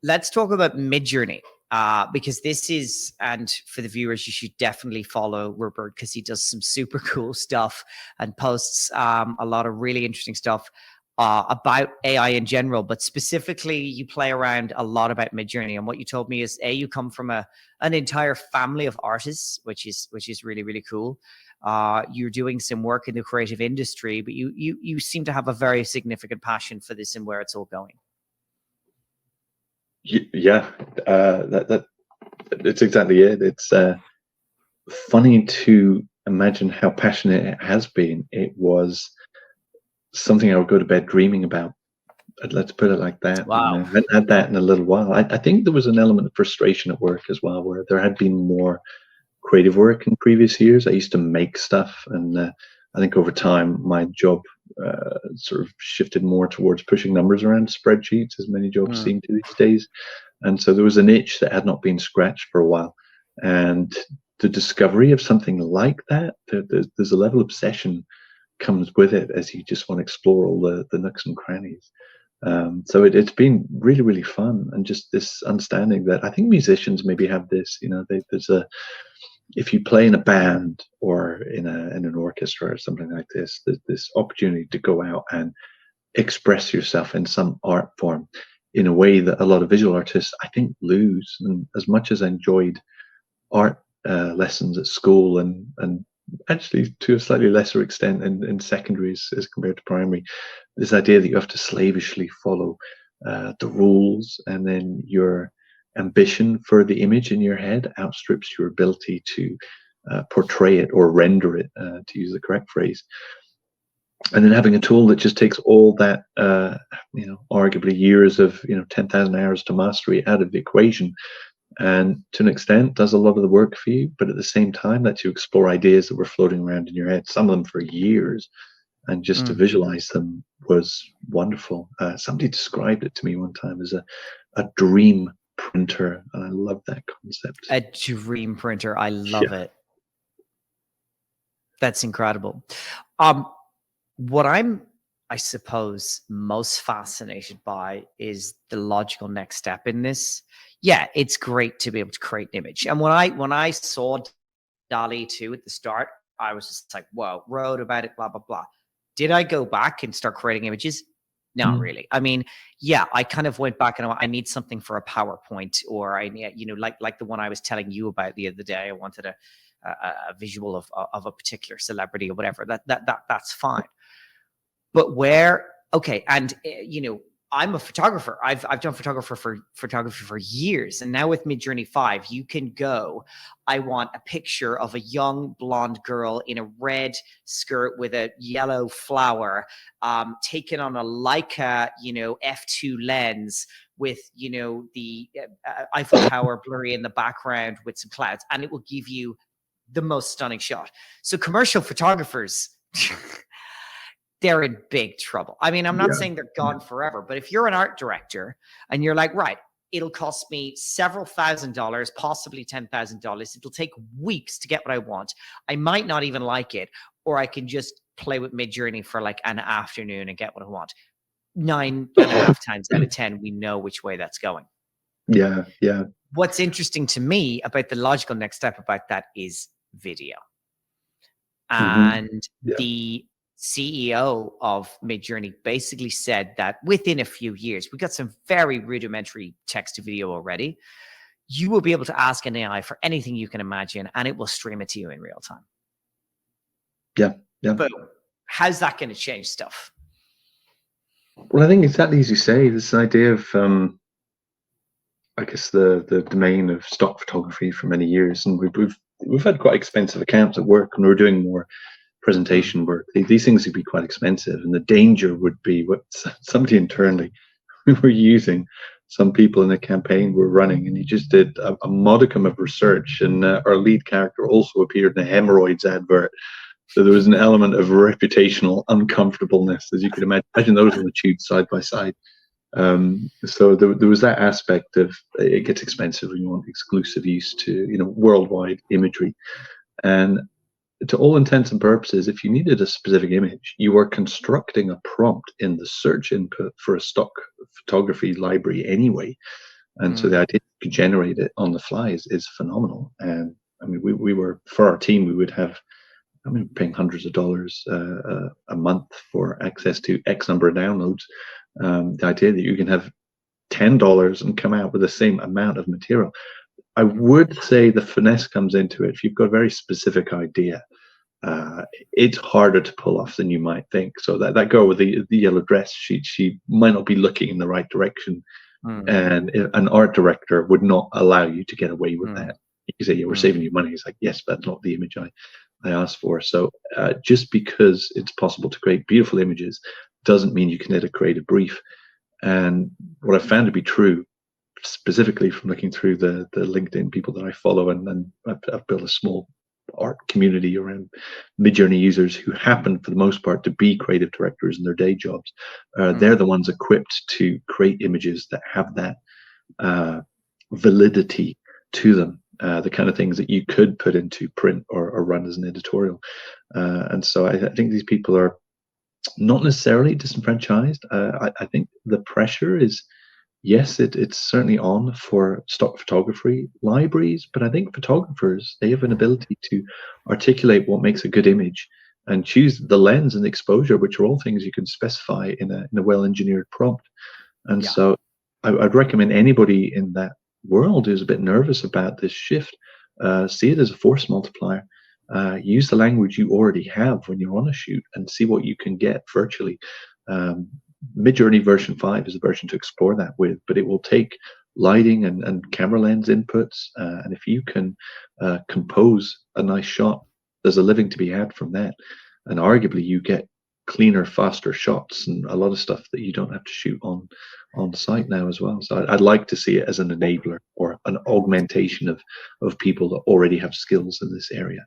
let's talk about Midjourney. Because this is, and for the viewers, you should definitely follow Rupert because he does some super cool stuff and posts a lot of really interesting stuff about AI in general. But specifically, you play around a lot about Midjourney. And what you told me is, you come from an entire family of artists, which is really, really cool. You're doing some work in the creative industry, but you seem to have a very significant passion for this and where it's all going. Yeah, that it's exactly it. It's funny to imagine how passionate it has been. It was something I would go to bed dreaming about. Let's put it like that. Wow. And I hadn't had that in a little while. I think there was an element of frustration at work as well, where there had been more creative work in previous years. I used to make stuff, and I think over time my job sort of shifted more towards pushing numbers around spreadsheets, as many jobs seem to these days. And so there was an itch that had not been scratched for a while. And the discovery of something like that, there's a level of obsession comes with it as you just want to explore all the nooks and crannies. So it's been really, really fun, and just this understanding that I think musicians maybe have this, if you play in a band or in an orchestra or something like this, there's this opportunity to go out and express yourself in some art form in a way that a lot of visual artists, I think, lose. And as much as I enjoyed art lessons at school and actually to a slightly lesser extent in secondaries as compared to primary, this idea that you have to slavishly follow the rules, and then your ambition for the image in your head outstrips your ability to portray it or render it, to use the correct phrase. And then having a tool that just takes all that, arguably years of 10,000 hours to mastery out of the equation, and to an extent does a lot of the work for you, but at the same time lets you explore ideas that were floating around in your head, some of them for years, and just to visualize them was wonderful. Somebody described it to me one time as a dream printer, and I love that concept. A dream printer, I love it. That's incredible. What I suppose most fascinated by is the logical next step in this. Yeah, it's great to be able to create an image. And when I saw DALL-E 2 at the start, I was just like, whoa, wrote about it, blah, blah, blah. Did I go back and start creating images? Not really. I mean, yeah, I kind of went back and I need something for a PowerPoint, or I need, like the one I was telling you about the other day. I wanted a visual of a particular celebrity or whatever. That's fine. But and I'm a photographer. I've done photography for years, and now with Midjourney 5, you can go. I want a picture of a young blonde girl in a red skirt with a yellow flower, taken on a Leica, f2 lens with the Eiffel Tower blurry in the background with some clouds, and it will give you the most stunning shot. So commercial photographers. They're in big trouble. I mean, I'm not saying they're gone forever, but if you're an art director and you're like, right, it'll cost me several $1,000s, possibly $10,000. It'll take weeks to get what I want. I might not even like it, or I can just play with Midjourney for like an afternoon and get what I want. 9.5 times out of 10, we know which way that's going. Yeah. What's interesting to me about the logical next step about that is video. And the CEO of Midjourney basically said that within a few years, we got some very rudimentary text to video already. You will be able to ask an AI for anything you can imagine, and it will stream it to you in real time. Yeah. Boom. How's that going to change stuff? Well, I think exactly as you say, this idea of, I guess, the domain of stock photography for many years, and we've had quite expensive accounts at work, and we're doing more presentation work. These things would be quite expensive, and the danger would be what somebody internally we were using. Some people in a campaign were running, and he just did a modicum of research, and our lead character also appeared in a hemorrhoids advert. So there was an element of reputational uncomfortableness, as you could imagine those on the tube side by side. So there was that aspect of it gets expensive when you want exclusive use to worldwide imagery. And to all intents and purposes, if you needed a specific image, you were constructing a prompt in the search input for a stock photography library anyway. And so the idea to generate it on the fly is phenomenal. And I mean, we were, for our team, we would have, I mean, paying hundreds of dollars a month for access to X number of downloads. The idea that you can have $10 and come out with the same amount of material. I would say the finesse comes into it. If you've got a very specific idea, it's harder to pull off than you might think. So that girl with the yellow dress, she might not be looking in the right direction, and an art director would not allow you to get away with that. You say, yeah, we're saving you money. It's like, yes, but that's not the image I asked for. So just because it's possible to create beautiful images doesn't mean you can hit a creative brief. And what I found to be true, specifically from looking through the LinkedIn people that I follow, and I've built a small art community around Midjourney users who happen, for the most part, to be creative directors in their day jobs. They're the ones equipped to create images that have that validity to them, the kind of things that you could put into print or run as an editorial. And so I think these people are not necessarily disenfranchised. I think the pressure is, yes, it's certainly on for stock photography libraries, but I think photographers, they have an ability to articulate what makes a good image and choose the lens and the exposure, which are all things you can specify in a well-engineered prompt. And so I'd recommend anybody in that world who's a bit nervous about this shift, see it as a force multiplier. Use the language you already have when you're on a shoot and see what you can get virtually. Midjourney version 5 is a version to explore that with, but it will take lighting and camera lens inputs. And if you can compose a nice shot, there's a living to be had from that. And arguably you get cleaner, faster shots and a lot of stuff that you don't have to shoot on site now as well. So I'd like to see it as an enabler or an augmentation of people that already have skills in this area.